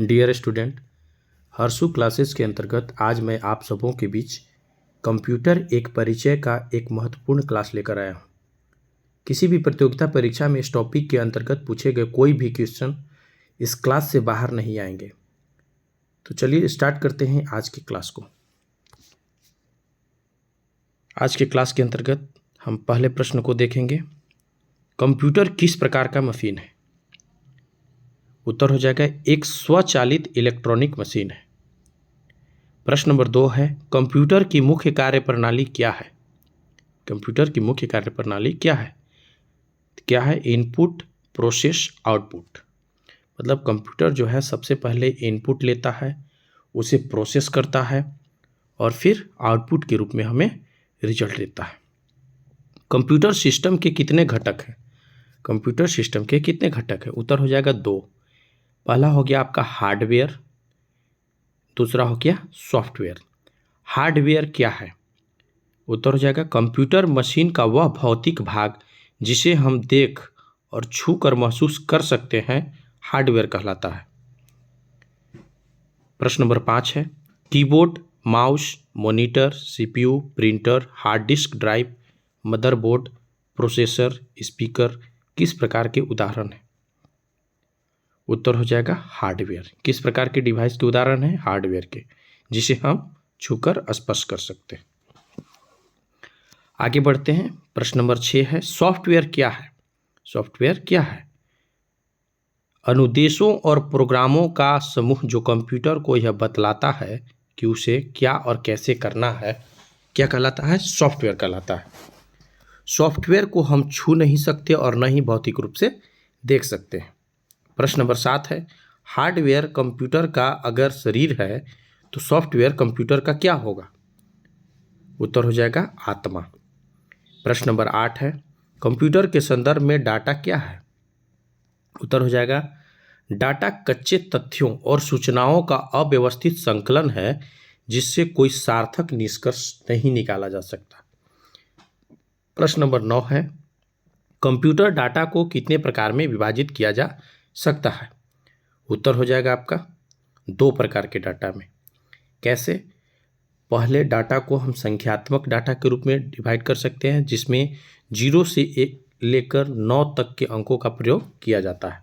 Dear student, Harshu classes के अंतर्गत आज मैं आप सबों के बीच कंप्यूटर एक परिचय का एक महत्वपूर्ण क्लास लेकर आया हूँ। किसी भी प्रतियोगिता परीक्षा में इस टॉपिक के अंतर्गत पूछे गए कोई भी क्वेश्चन इस क्लास से बाहर नहीं आएंगे। तो चलिए स्टार्ट करते हैं आज की क्लास को। आज के क्लास के अंतर्गत हम पहले प्रश्न को देखेंगे। कंप्यूटर किस प्रकार का मशीन है? उत्तर हो जाएगा एक स्वचालित इलेक्ट्रॉनिक मशीन है। प्रश्न नंबर 2 है, कंप्यूटर की मुख्य कार्यप्रणाली क्या है? कंप्यूटर की मुख्य कार्यप्रणाली क्या है? Input, process, output. मतलब कंप्यूटर जो है सबसे पहले इनपुट लेता है, उसे प्रोसेस करता है और फिर आउटपुट के रूप में हमें रिजल्ट देता है। कंप्यूटर सिस्टम के कितने घटक हैं? कंप्यूटर सिस्टम के कितने घटक हैं? उत्तर हो जाएगा 2। पहला हो गया आपका हार्डवेयर, दूसरा हो गया सॉफ्टवेयर। हार्डवेयर क्या है? उत्तर हो जाएगा कंप्यूटर मशीन का वह भौतिक भाग जिसे हम देख और छू कर महसूस कर सकते हैं, हार्डवेयर कहलाता है। प्रश्न नंबर 5 है, keyboard, mouse, monitor, CPU, printer, hard disk drive, motherboard, processor, speaker किस प्रकार के उदाहरण हैं? उत्तर हो जाएगा हार्डवेयर। किस प्रकार के डिवाइस के उदाहरण हैं? हार्डवेयर के, जिसे हम छूकर स्पर्श कर सकते हैं। आगे बढ़ते हैं। प्रश्न नंबर 6 है, सॉफ्टवेयर क्या है? सॉफ्टवेयर क्या है? अनुदेशों और प्रोग्रामों का समूह जो कंप्यूटर को यह बतलाता है कि उसे क्या और कैसे करना है, क्या कहलाता है? सॉफ्टवेयर कहलाता है। सॉफ्टवेयर को हम छू नहीं सकते और न ही भौतिक रूप से देख सकते हैं। प्रश्न नंबर 7 है, हार्डवेयर कंप्यूटर का अगर शरीर है तो सॉफ्टवेयर कंप्यूटर का क्या होगा? उत्तर हो जाएगा आत्मा। प्रश्न नंबर 8 है, कंप्यूटर के संदर्भ में डाटा क्या है? उत्तर हो जाएगा डाटा कच्चे तथ्यों और सूचनाओं का अव्यवस्थित संकलन है जिससे कोई सार्थक निष्कर्ष नहीं निकाला जा सकता। प्रश्न नंबर 9 है, कंप्यूटर डाटा को कितने प्रकार में विभाजित किया जा सकता है? उत्तर हो जाएगा आपका 2 प्रकार के डाटा में। कैसे? पहले डाटा को हम संख्यात्मक डाटा के रूप में डिवाइड कर सकते हैं, जिसमें 0 से 1 लेकर 9 तक के अंकों का प्रयोग किया जाता है।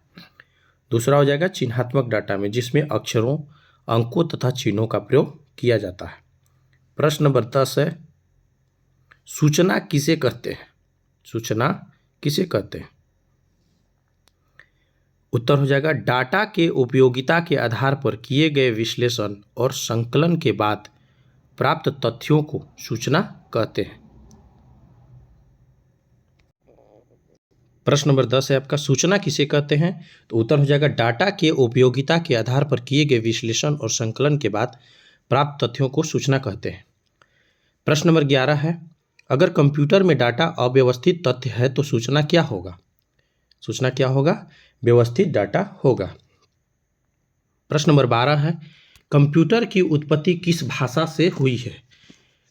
दूसरा हो जाएगा चिन्हात्मक डाटा में, जिसमें अक्षरों, अंकों तथा चिन्हों का प्रयोग किया जाता है। प्रश्न नंबर 10 है, सूचना किसे कहते हैं? सूचना किसे कहते हैं? उत्तर हो जाएगा डाटा के उपयोगिता के आधार पर किए गए विश्लेषण और संकलन के बाद प्राप्त तथ्यों को सूचना कहते हैं। प्रश्न नंबर 10 है आपका, सूचना किसे कहते हैं? तो उत्तर हो जाएगा डाटा के उपयोगिता के आधार पर किए गए विश्लेषण और संकलन के बाद प्राप्त तथ्यों को सूचना कहते हैं। प्रश्न नंबर 11 है, अगर कंप्यूटर में डाटा अव्यवस्थित तथ्य है तो सूचना क्या होगा? सूचना क्या होगा? व्यवस्थित डाटा होगा। प्रश्न नंबर 12 है, कंप्यूटर की उत्पत्ति किस भाषा से हुई है?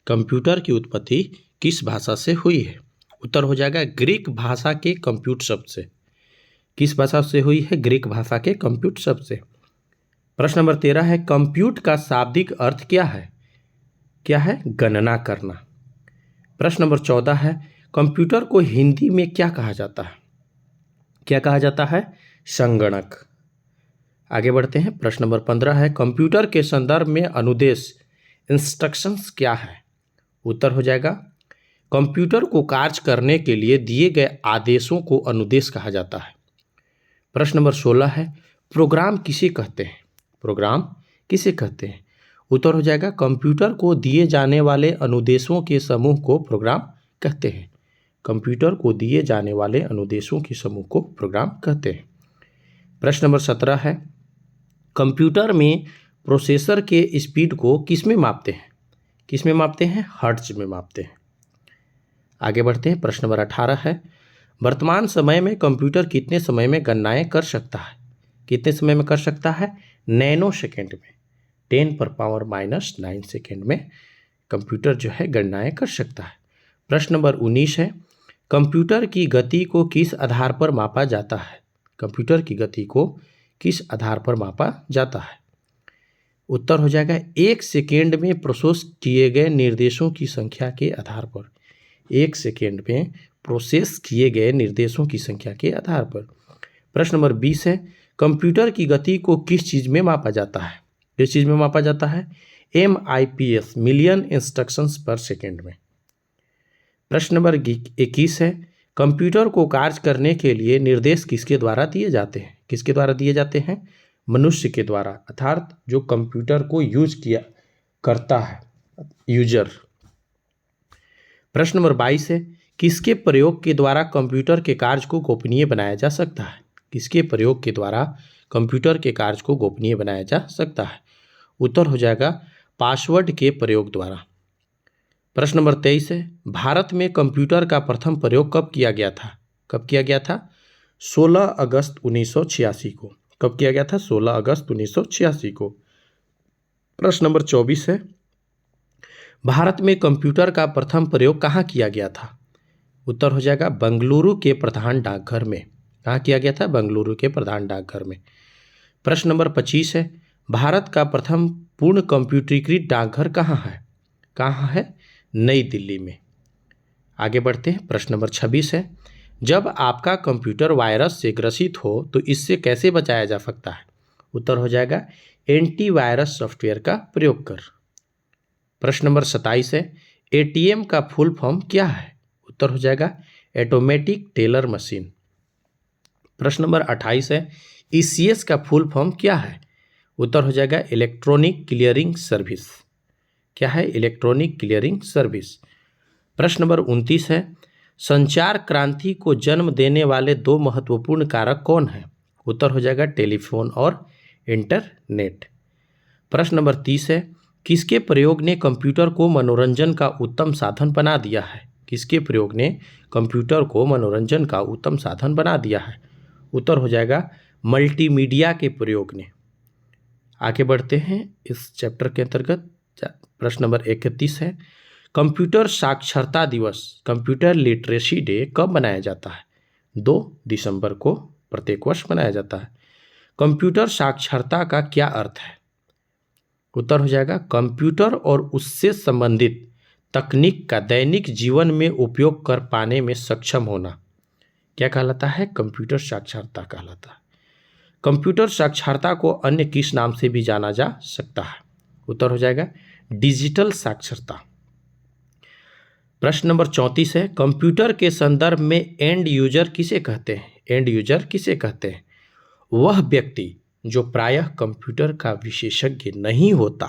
कंप्यूटर की उत्पत्ति किस भाषा से हुई है? उत्तर हो जाएगा ग्रीक भाषा के कंप्यूट शब्द से। किस भाषा से हुई है? ग्रीक भाषा के कंप्यूट शब्द से। प्रश्न नंबर 13 है, कंप्यूट का शाब्दिक अर्थ क्या है? क्या है? गणना करना। प्रश्न नंबर 14 है, कंप्यूटर को हिंदी में क्या कहा जाता है? क्या कहा जाता है? संगणक। आगे बढ़ते हैं। प्रश्न नंबर 15 है, कंप्यूटर के संदर्भ में अनुदेश, इंस्ट्रक्शंस क्या है? उत्तर हो जाएगा कंप्यूटर को कार्य करने के लिए दिए गए आदेशों को अनुदेश कहा जाता है। प्रश्न नंबर 16 है, प्रोग्राम किसे कहते हैं? प्रोग्राम किसे कहते हैं? उत्तर हो जाएगा कंप्यूटर को दिए जाने वाले अनुदेशों के समूह को प्रोग्राम कहते हैं। कंप्यूटर को दिए जाने वाले अनुदेशों के समूह को प्रोग्राम कहते हैं। प्रश्न नंबर 17 है, कंप्यूटर में प्रोसेसर के स्पीड को किस में मापते हैं? किस में मापते हैं? हर्ट्ज में मापते हैं। आगे बढ़ते हैं। प्रश्न नंबर 18 है, वर्तमान समय में कंप्यूटर कितने समय में गणनाएं कर सकता है? कितने समय में कर सकता है? नैनो सेकेंड में, 10⁻⁹ सेकेंड में कंप्यूटर जो है गणनाएं कर सकता है। प्रश्न नंबर 19 है, कंप्यूटर की गति को किस आधार पर मापा जाता है? कंप्यूटर की गति को किस आधार पर मापा जाता है? उत्तर हो जाएगा 1 सेकेंड में प्रोसेस किए गए निर्देशों की संख्या के आधार पर। 1 सेकेंड में प्रोसेस किए गए निर्देशों की संख्या के आधार पर। प्रश्न नंबर 20 है, कंप्यूटर की गति को किस चीज़ में मापा जाता है? किस चीज़ में मापा जाता है? MIPS, मिलियन इंस्ट्रक्शंस पर सेकेंड में। प्रश्न नंबर 21 है, कंप्यूटर को कार्य करने के लिए निर्देश किसके द्वारा दिए जाते हैं? किसके द्वारा दिए जाते हैं? मनुष्य के द्वारा, अर्थात जो कंप्यूटर को यूज किया करता है, यूजर। प्रश्न नंबर 22 है, किसके प्रयोग के द्वारा कंप्यूटर के कार्य को गोपनीय बनाया जा सकता है? किसके प्रयोग के द्वारा कंप्यूटर के कार्य को गोपनीय बनाया जा सकता है? उत्तर हो जाएगा पासवर्ड के प्रयोग द्वारा। प्रश्न नंबर 23 है, भारत में कंप्यूटर का प्रथम प्रयोग कब किया गया था? कब किया गया था? 16 अगस्त 1986 को। कब किया गया था? 16 अगस्त 1986 को। प्रश्न नंबर 24 है, भारत में कंप्यूटर का प्रथम प्रयोग कहाँ किया गया था? उत्तर हो जाएगा बेंगलुरु के प्रधान डाकघर में। कहाँ किया गया था? बेंगलुरु के प्रधान डाकघर में। प्रश्न नंबर 25 है, भारत का प्रथम पूर्ण कंप्यूटरीकृत डाकघर कहाँ है? कहाँ है? नई दिल्ली में। आगे बढ़ते हैं। प्रश्न नंबर 26 है, जब आपका कंप्यूटर वायरस से ग्रसित हो तो इससे कैसे बचाया जा सकता है? उत्तर हो जाएगा एंटीवायरस सॉफ्टवेयर का प्रयोग कर। प्रश्न नंबर 27 है, ATM का फुल फॉर्म क्या है? उत्तर हो जाएगा ऑटोमेटिक टेलर मशीन। प्रश्न नंबर 28 है, ECS का फुल फॉर्म क्या है? उत्तर हो जाएगा इलेक्ट्रॉनिक क्लियरिंग सर्विस। क्या है? Electronic clearing service. प्रश्न नंबर 29 है, संचार क्रांति को जन्म देने वाले 2 महत्वपूर्ण कारक कौन हैं? उत्तर हो जाएगा टेलीफोन और इंटरनेट। प्रश्न नंबर 30 है, किसके प्रयोग ने कंप्यूटर को मनोरंजन का उत्तम साधन बना दिया है? किसके प्रयोग ने कंप्यूटर को मनोरंजन का उत्तम साधन बना दिया है? उत्तर हो जाएगा मल्टीमीडिया के प्रयोग ने। आगे बढ़ते हैं इस चैप्टर के अंतर्गत। प्रश्न नंबर 31 है, कंप्यूटर साक्षरता दिवस, कंप्यूटर लिटरेसी डे कब मनाया जाता है? 2 दिसंबर को प्रत्येक वर्ष मनाया जाता है। कंप्यूटर साक्षरता का क्या अर्थ है? उत्तर हो जाएगा कंप्यूटर और उससे संबंधित तकनीक का दैनिक जीवन में उपयोग कर पाने में सक्षम होना। क्या कहलाता है? कंप्यूटर साक्षरता कहलाता है। कंप्यूटर साक्षरता को अन्य किस नाम से भी जाना जा सकता है? उत्तर हो जाएगा डिजिटल साक्षरता। प्रश्न नंबर 34 है, कंप्यूटर के संदर्भ में एंड यूजर किसे कहते हैं? एंड यूजर किसे कहते हैं? वह व्यक्ति जो प्रायः कंप्यूटर का विशेषज्ञ नहीं होता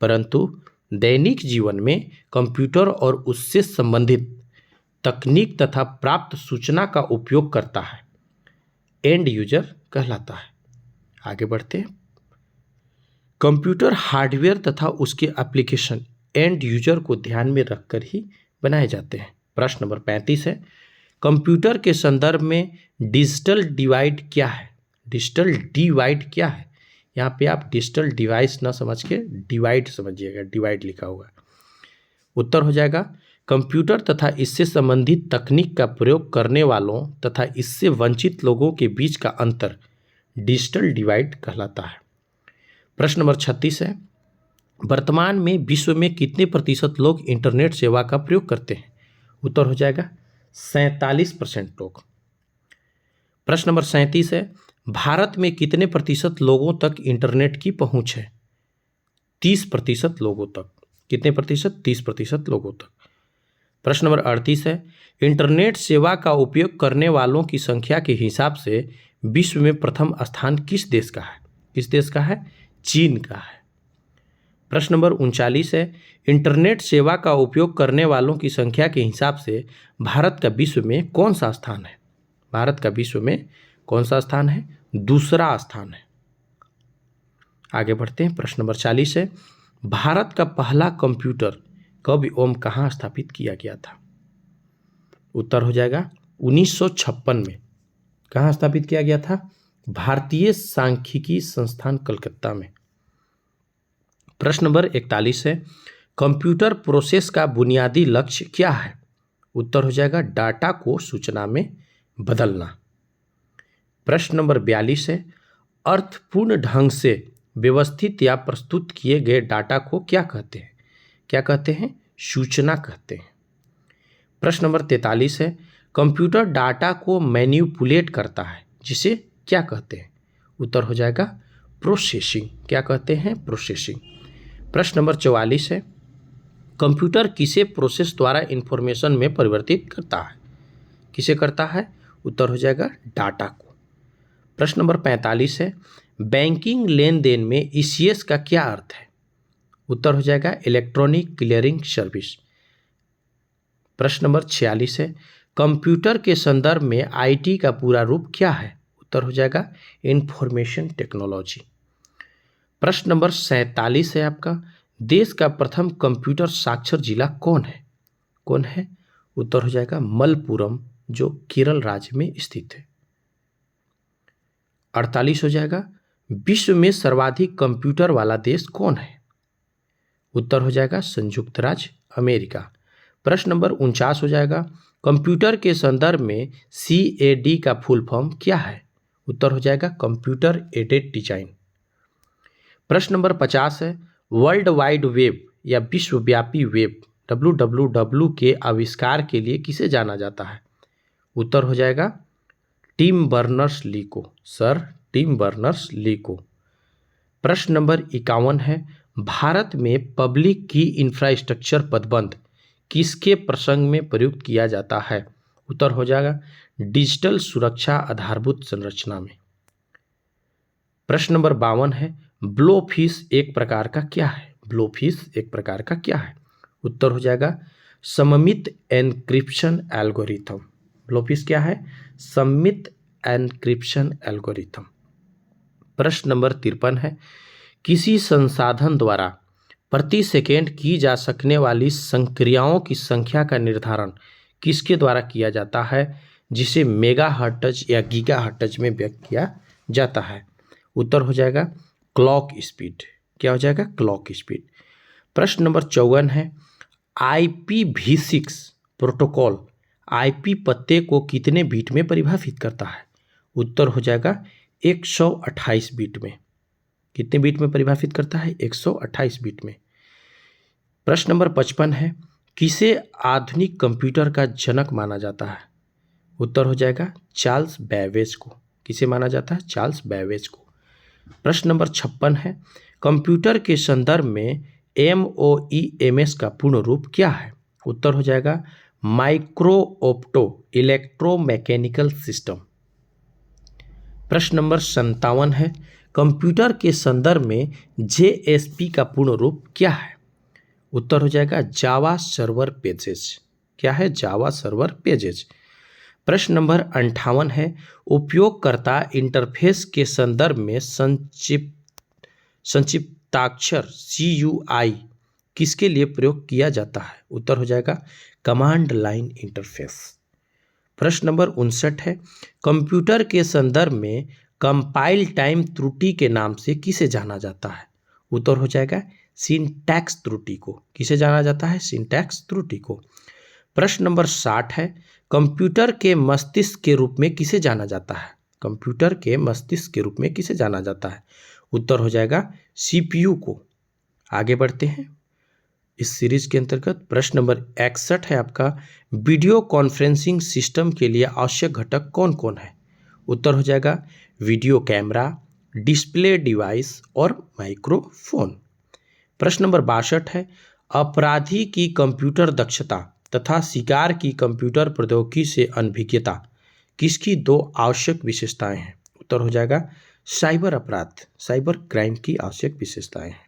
परंतु दैनिक जीवन में कंप्यूटर और उससे संबंधित तकनीक तथा प्राप्त सूचना का उपयोग करता है, एंड यूजर कहलाता है। आगे बढ़ते हैं। कंप्यूटर हार्डवेयर तथा उसके एप्लीकेशन एंड यूजर को ध्यान में रखकर ही बनाए जाते हैं। प्रश्न नंबर 35 है, कंप्यूटर के संदर्भ में डिजिटल डिवाइड क्या है? डिजिटल डिवाइड क्या है? यहाँ पे आप डिजिटल डिवाइस ना समझ के डिवाइड समझिएगा, डिवाइड लिखा होगा। उत्तर हो जाएगा कंप्यूटर तथा इससे संबंधित तकनीक का प्रयोग करने वालों तथा इससे वंचित लोगों के बीच का अंतर डिजिटल डिवाइड कहलाता है। प्रश्न नंबर 36 है, वर्तमान में विश्व में कितने प्रतिशत लोग इंटरनेट सेवा का प्रयोग करते हैं? उत्तर हो जाएगा 47% लोग। प्रश्न नंबर 37 है, भारत में कितने प्रतिशत लोगों तक इंटरनेट की पहुंच है? 30% लोगों तक। कितने प्रतिशत? 30% लोगों तक। प्रश्न नंबर 38 है, इंटरनेट सेवा का उपयोग करने वालों की संख्या के हिसाब से विश्व में प्रथम स्थान किस देश का है? किस देश का है? चीन का है। प्रश्न नंबर 39 है, इंटरनेट सेवा का उपयोग करने वालों की संख्या के हिसाब से भारत का विश्व में कौन सा स्थान है? भारत का विश्व में कौन सा स्थान है? दूसरा स्थान है। आगे बढ़ते हैं। प्रश्न नंबर 40 है, भारत का पहला कंप्यूटर कब एवं कहाँ स्थापित किया गया था? उत्तर हो जाएगा 1956 में। कहाँ स्थापित किया गया था? भारतीय सांख्यिकी संस्थान कलकत्ता में। प्रश्न नंबर 41 है, कंप्यूटर प्रोसेस का बुनियादी लक्ष्य क्या है? उत्तर हो जाएगा डाटा को सूचना में बदलना। प्रश्न नंबर 42 है, अर्थपूर्ण ढंग से व्यवस्थित या प्रस्तुत किए गए डाटा को क्या कहते हैं? क्या कहते हैं? सूचना कहते हैं। प्रश्न नंबर 43 है, कंप्यूटर डाटा को मैनिपुलेट करता है जिसे क्या कहते हैं? उत्तर हो जाएगा प्रोसेसिंग। क्या कहते हैं? प्रोसेसिंग। प्रश्न नंबर 44 है, कंप्यूटर किसे प्रोसेस द्वारा इंफॉर्मेशन में परिवर्तित करता है? किसे करता है? उत्तर हो जाएगा डाटा को। प्रश्न नंबर 45 है, बैंकिंग लेन देन में ईसीएस का क्या अर्थ है? उत्तर हो जाएगा इलेक्ट्रॉनिक क्लियरिंग सर्विस। प्रश्न नंबर 46 है, कंप्यूटर के संदर्भ में आईटी का पूरा रूप क्या है? उत्तर हो जाएगा इंफॉर्मेशन टेक्नोलॉजी। प्रश्न नंबर 47 है आपका, देश का प्रथम कंप्यूटर साक्षर जिला कौन है? कौन है? उत्तर हो जाएगा मलप्पुरम, जो केरल राज्य में स्थित है। 48 हो जाएगा, विश्व में सर्वाधिक कंप्यूटर वाला देश कौन है? उत्तर हो जाएगा संयुक्त राज्य अमेरिका। प्रश्न नंबर 49 हो जाएगा, कंप्यूटर के संदर्भ में CAD का फुल फॉर्म क्या है? उत्तर हो जाएगा कंप्यूटर एडेड डिजाइन। प्रश्न नंबर 50 है, वर्ल्ड वाइड वेब या विश्वव्यापी वेब WWW के आविष्कार के लिए किसे जाना जाता है? उत्तर हो जाएगा टिम बर्नर्स-ली को, सर टिम बर्नर्स-ली को। प्रश्न नंबर 51 है, भारत में पब्लिक की इंफ्रास्ट्रक्चर पदबंध किसके प्रसंग में प्रयुक्त किया जाता है? उत्तर हो जाएगा डिजिटल सुरक्षा आधारभूत संरचना में। प्रश्न नंबर 52 है, ब्लोफिश एक प्रकार का क्या है? ब्लोफिश एक प्रकार का क्या है? उत्तर हो जाएगा सममित एन्क्रिप्शन एल्गोरिथम। ब्लोफिश क्या है? सममित एन्क्रिप्शन एल्गोरिथम। प्रश्न नंबर 53 है, किसी संसाधन द्वारा प्रति सेकेंड की जा सकने वाली संक्रियाओं की संख्या का निर्धारण किसके द्वारा किया जाता है, जिसे मेगाहर्ट्ज या गीगाहर्ट्ज में व्यक्त किया जाता है? उत्तर हो जाएगा क्लॉक स्पीड। क्या हो जाएगा? Clock speed. प्रश्न नंबर 54 है, IPv6 प्रोटोकॉल IP पत्ते को कितने बीट में परिभाषित करता है? उत्तर हो जाएगा 128 बीट में। कितने बीट में परिभाषित करता है? 128 बीट में। प्रश्न नंबर 55 है, किसे आधुनिक कंप्यूटर का जनक माना जाता है? उत्तर हो जाएगा चार्ल्स बैबेज को। किसे माना जाता है? चार्ल्स बैबेज को। प्रश्न नंबर 56 है, कंप्यूटर के संदर्भ में MOEMS का पूर्ण रूप क्या है? उत्तर हो जाएगा माइक्रो ऑप्टो इलेक्ट्रोमैकेनिकल सिस्टम। प्रश्न नंबर 57 है, कंप्यूटर के संदर्भ में JSP का पूर्ण रूप क्या है? उत्तर हो जाएगा जावा सर्वर पेजेस। क्या है? Java server pages. प्रश्न नंबर 58 है, उपयोगकर्ता इंटरफेस के संदर्भ में संक्षिप्ताक्षर CUI किसके लिए प्रयोग किया जाता है? उत्तर हो जाएगा कमांड लाइन इंटरफेस। प्रश्न नंबर 59 है, कंप्यूटर के संदर्भ में कंपाइल टाइम त्रुटि के नाम से किसे जाना जाता है? उत्तर हो जाएगा सिंटैक्स त्रुटि को। किसे जाना जाता है? सिंटैक्स त्रुटि को। प्रश्न नंबर 60 है, कंप्यूटर के मस्तिष्क के रूप में किसे जाना जाता है? कंप्यूटर के मस्तिष्क के रूप में किसे जाना जाता है? उत्तर हो जाएगा CPU को। आगे बढ़ते हैं इस सीरीज के अंतर्गत। प्रश्न नंबर 61 है आपका, वीडियो कॉन्फ्रेंसिंग सिस्टम के लिए आवश्यक घटक कौन कौन है? उत्तर हो जाएगा वीडियो कैमरा, डिस्प्ले डिवाइस और माइक्रोफोन। प्रश्न नंबर 62 है, अपराधी की कंप्यूटर दक्षता तथा शिकार की कंप्यूटर प्रौद्योगिकी से अनभिज्ञता किसकी दो आवश्यक विशेषताएं हैं? उत्तर हो जाएगा साइबर अपराध, साइबर क्राइम की आवश्यक विशेषताएं हैं।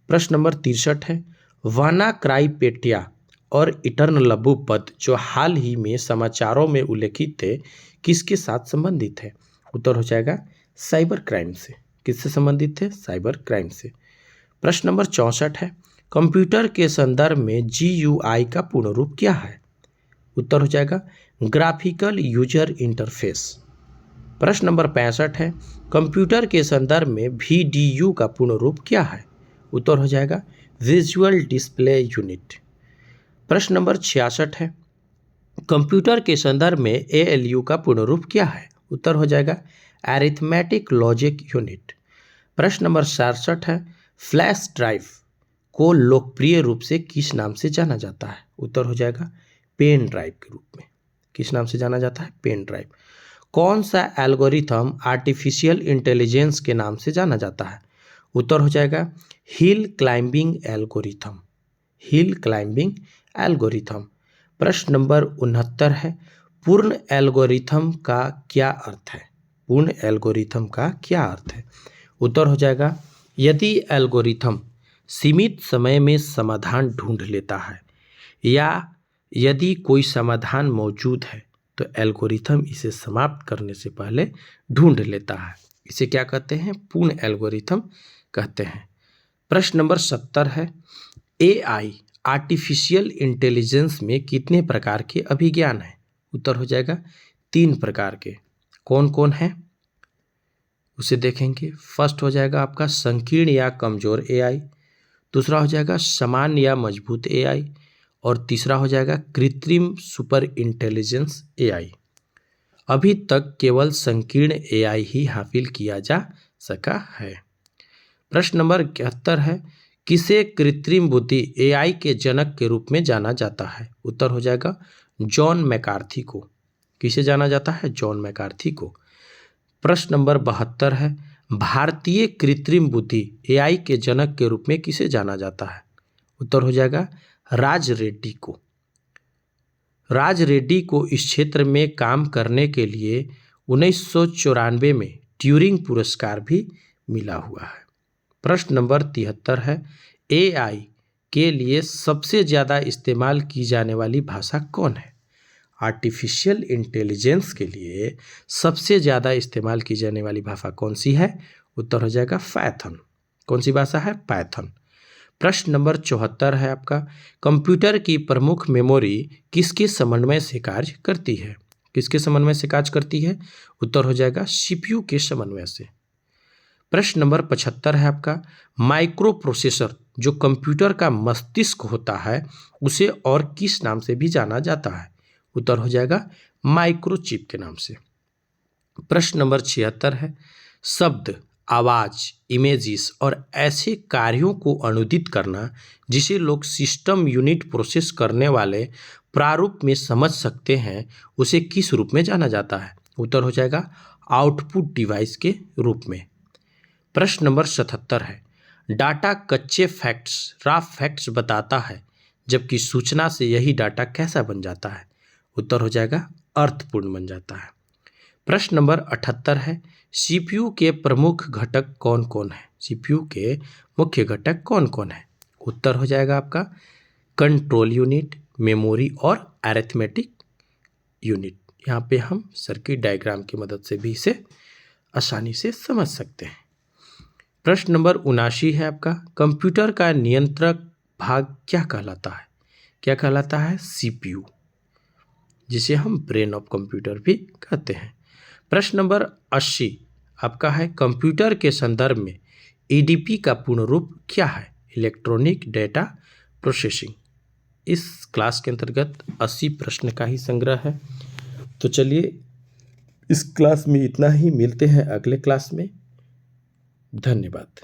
प्रश्न नंबर 63 है, वाना क्राइपेटिया और इटर्नलबू पद जो हाल ही में समाचारों में उल्लेखित थे किसके साथ संबंधित है? उत्तर हो जाएगा साइबर क्राइम से। किससे संबंधित थे? साइबर क्राइम से। प्रश्न नंबर 64 है, कंप्यूटर के संदर्भ में GUI का पूर्ण रूप क्या है? उत्तर हो जाएगा ग्राफिकल यूजर इंटरफेस। प्रश्न नंबर 65 है, कंप्यूटर के संदर्भ में VDU का पूर्ण रूप क्या है? उत्तर हो जाएगा विजुअल डिस्प्ले यूनिट। प्रश्न नंबर 66 है, कंप्यूटर के संदर्भ में ALU का पूर्ण रूप क्या है? उत्तर हो जाएगा एरिथमेटिक लॉजिक यूनिट। प्रश्न नंबर 67 है, फ्लैश ड्राइव को लोकप्रिय रूप से किस नाम से जाना जाता है? उत्तर हो जाएगा पेन ड्राइव के रूप में। किस नाम से जाना जाता है? Pen drive. कौन सा एल्गोरिथम आर्टिफिशियल इंटेलिजेंस के नाम से जाना जाता है? उत्तर हो जाएगा hill climbing algorithm. Hill climbing algorithm. प्रश्न नंबर 69 है, पूर्ण एल्गोरिथम का क्या अर्थ है? पूर्ण एल्गोरिथम का क्या अर्थ है? उत्तर हो जाएगा यदि एल्गोरिथम सीमित समय में समाधान ढूंढ लेता है या यदि कोई समाधान मौजूद है तो एल्गोरिथम इसे समाप्त करने से पहले ढूंढ लेता है, इसे क्या कहते हैं? पूर्ण एल्गोरिथम कहते हैं। प्रश्न नंबर 70 है, एआई आर्टिफिशियल इंटेलिजेंस में कितने प्रकार के अभिज्ञान हैं? उत्तर हो जाएगा 3 प्रकार के। कौन कौन है उसे देखेंगे। फर्स्ट हो जाएगा आपका संकीर्ण या कमजोर एआई, दूसरा हो जाएगा समान या मजबूत एआई, और तीसरा हो जाएगा कृत्रिम सुपर इंटेलिजेंस एआई। अभी तक केवल संकीर्ण एआई ही हासिल किया जा सका है। प्रश्न नंबर 71 है, किसे कृत्रिम बुद्धि एआई के जनक के रूप में जाना जाता है? उत्तर हो जाएगा जॉन मैकार्थी को। किसे जाना जाता है? जॉन मैकार्थी को। प्रश्न नंबर 72 है, भारतीय कृत्रिम बुद्धि एआई के जनक के रूप में किसे जाना जाता है? उत्तर हो जाएगा राज रेड्डी को। राज रेड्डी को इस क्षेत्र में काम करने के लिए 1994 में ट्यूरिंग पुरस्कार भी मिला हुआ है। प्रश्न नंबर 73 है, एआई के लिए सबसे ज़्यादा इस्तेमाल की जाने वाली भाषा कौन है? आर्टिफिशियल इंटेलिजेंस के लिए सबसे ज़्यादा इस्तेमाल की जाने वाली भाषा कौन सी है? उत्तर हो जाएगा पाइथन। कौन सी भाषा है? पाइथन। प्रश्न नंबर 74 है आपका, कंप्यूटर की प्रमुख मेमोरी किसके समन्वय से कार्य करती है? किसके समन्वय से कार्य करती है? उत्तर हो जाएगा सीपीयू के समन्वय से। प्रश्न नंबर 75 है आपका, माइक्रो प्रोसेसर जो कंप्यूटर का मस्तिष्क होता है उसे और किस नाम से भी जाना जाता है? उत्तर हो जाएगा माइक्रोचिप के नाम से। प्रश्न नंबर 76 है, शब्द, आवाज, इमेजेस और ऐसे कार्यों को अनुदित करना जिसे लोग सिस्टम यूनिट प्रोसेस करने वाले प्रारूप में समझ सकते हैं उसे किस रूप में जाना जाता है? उत्तर हो जाएगा आउटपुट डिवाइस के रूप में। प्रश्न नंबर 77 है, डाटा कच्चे फैक्ट्स, रॉ फैक्ट्स बताता है जबकि सूचना से यही डाटा कैसा बन जाता है? उत्तर हो जाएगा अर्थपूर्ण बन जाता है। प्रश्न नंबर 78 है, सीपीयू के प्रमुख घटक कौन कौन है? सीपीयू के मुख्य घटक कौन कौन है? उत्तर हो जाएगा आपका कंट्रोल यूनिट, मेमोरी और अरिथमेटिक यूनिट। यहाँ पे हम सर्किट डायग्राम की मदद से भी इसे आसानी से समझ सकते हैं। प्रश्न नंबर 79 है आपका, कंप्यूटर का नियंत्रक भाग क्या कहलाता है? क्या कहलाता है? सीपीयू, जिसे हम ब्रेन ऑफ कंप्यूटर भी कहते हैं। प्रश्न नंबर 80 आपका है, कंप्यूटर के संदर्भ में ईडीपी का पूर्ण रूप क्या है? Electronic data processing. इस क्लास के अंतर्गत 80 प्रश्न का ही संग्रह है। तो चलिए इस क्लास में इतना ही, मिलते हैं अगले क्लास में। धन्यवाद।